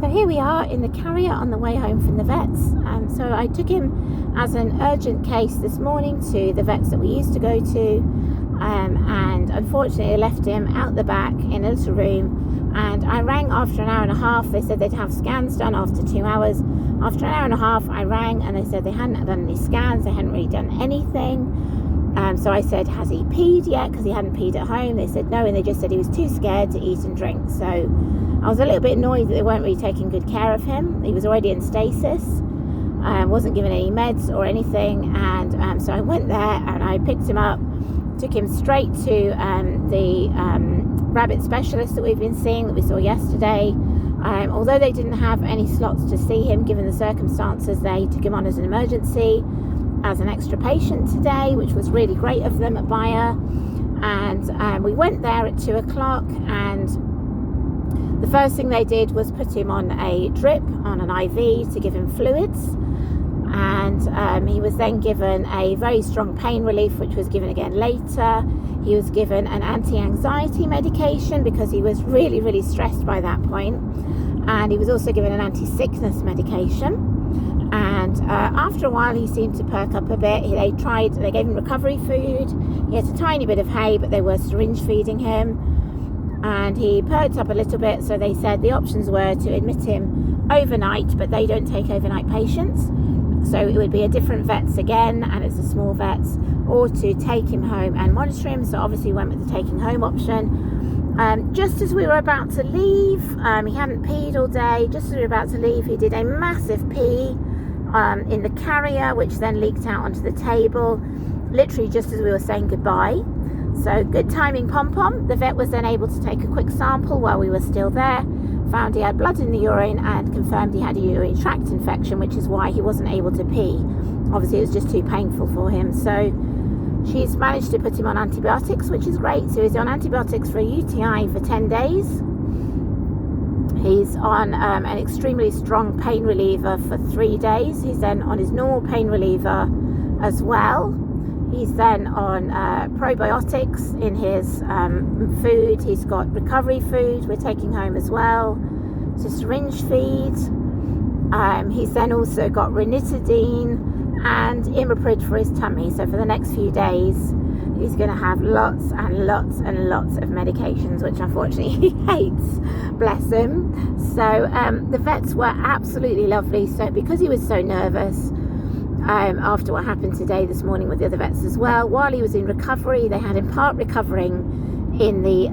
So here we are in the carrier on the way home from the vets. So I took him as an urgent case this morning to the vets that we used to go to, and unfortunately I left him out the back in a little room, and I rang after an hour and a half. They said they'd have scans done after 2 hours. After an hour and a half I rang and they said they hadn't done any scans, they hadn't really done anything. So I said, has he peed yet? Because he hadn't peed at home. They said no, and they just said he was too scared to eat and drink. So I was a little bit annoyed that they weren't really taking good care of him. He was already in stasis, wasn't given any meds or anything, and so I went there and I picked him up, took him straight to the rabbit specialist that we've been seeing, that we saw yesterday. Although they didn't have any slots to see him given the circumstances, they took him on as an emergency, as an extra patient today, which was really great of them at Bayer. And we went there at 2 o'clock, and the first thing they did was put him on a drip, on an IV, to give him fluids. And he was then given a very strong pain relief, which was given again later. He was given an anti-anxiety medication because he was really, really stressed by that point. And he was also given an anti-sickness medication. And after a while he seemed to perk up a bit. They gave him recovery food. He had a tiny bit of hay, but they were syringe feeding him, and he perked up a little bit. So they said the options were to admit him overnight, but they don't take overnight patients, so it would be a different vets again, and it's a small vets, or to take him home and monitor him. So obviously we went with the taking home option. Just as we were about to leave, he hadn't peed all day. Just as we were about to leave, he did a massive pee in the carrier, which then leaked out onto the table, literally just as we were saying goodbye. So good timing, Pom Pom. The vet was then able to take a quick sample while we were still there, found he had blood in the urine, and confirmed he had a urinary tract infection, which is why he wasn't able to pee. Obviously it was just too painful for him. So she's managed to put him on antibiotics, which is great. So he's on antibiotics for a UTI for 10 days. He's on an extremely strong pain reliever for 3 days. He's then on his normal pain reliever as well. He's then on probiotics in his food. He's got recovery food we're taking home as well. So syringe feed. He's then also got ranitidine and imiprid for his tummy. So for the next few days he's going to have lots and lots and lots of medications, which unfortunately he hates, bless him. So the vets were absolutely lovely. So because he was so nervous after what happened this morning with the other vets as well, while he was in recovery, they had him part recovering in the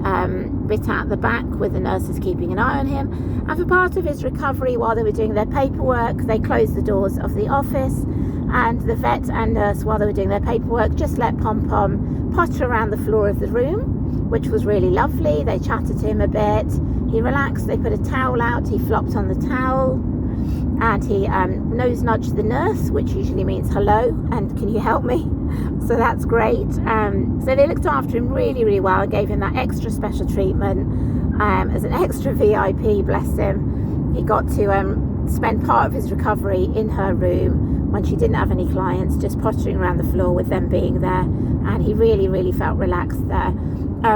bit at the back with the nurses keeping an eye on him, and for part of his recovery, while they were doing their paperwork, they closed the doors of the office, and the vet and nurse, while they were doing their paperwork, just let Pom Pom potter around the floor of the room, which was really lovely. They chatted to him a bit, he relaxed, they put a towel out, he flopped on the towel, and he nose nudged the nurse, which usually means hello and can you help me. So that's great. So they looked after him really, really well and gave him that extra special treatment as an extra VIP, bless him. He got to spend part of his recovery in her room when she didn't have any clients, just pottering around the floor with them being there, and he really, really felt relaxed there.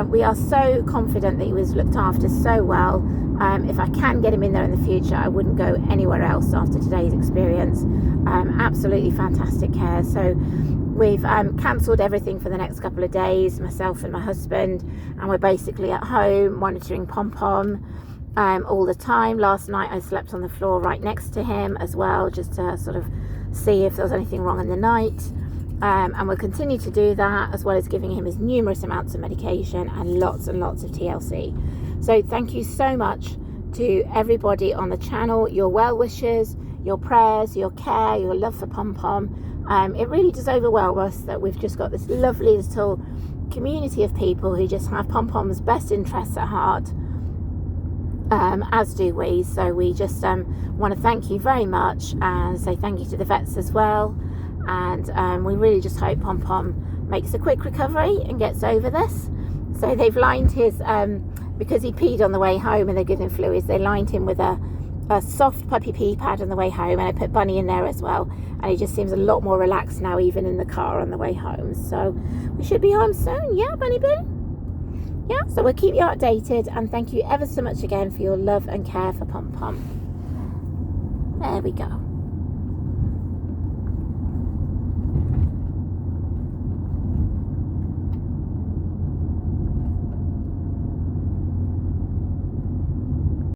We are so confident that he was looked after so well. If I can get him in there in the future, I wouldn't go anywhere else after today's experience. Absolutely fantastic care. So we've cancelled everything for the next couple of days, myself and my husband, and we're basically at home monitoring Pom Pom all the time. Last night I slept on the floor right next to him as well, just to sort of see if there was anything wrong in the night. And we'll continue to do that, as well as giving him his numerous amounts of medication and lots of TLC. So thank you so much to everybody on the channel, your well wishes, your prayers, your care, your love for Pom Pom. It really does overwhelm us that we've just got this lovely little community of people who just have Pom Pom's best interests at heart, as do we. So we just want to thank you very much and say thank you to the vets as well. And we really just hope Pom Pom makes a quick recovery and gets over this. So they've lined his, because he peed on the way home and they're giving him fluids, they lined him with a soft puppy pee pad on the way home, and I put Bunny in there as well, and he just seems a lot more relaxed now, even in the car on the way home. So we should be home soon, yeah, Bunny Boo? Yeah, so we'll keep you updated, and thank you ever so much again for your love and care for Pom Pom. There we go.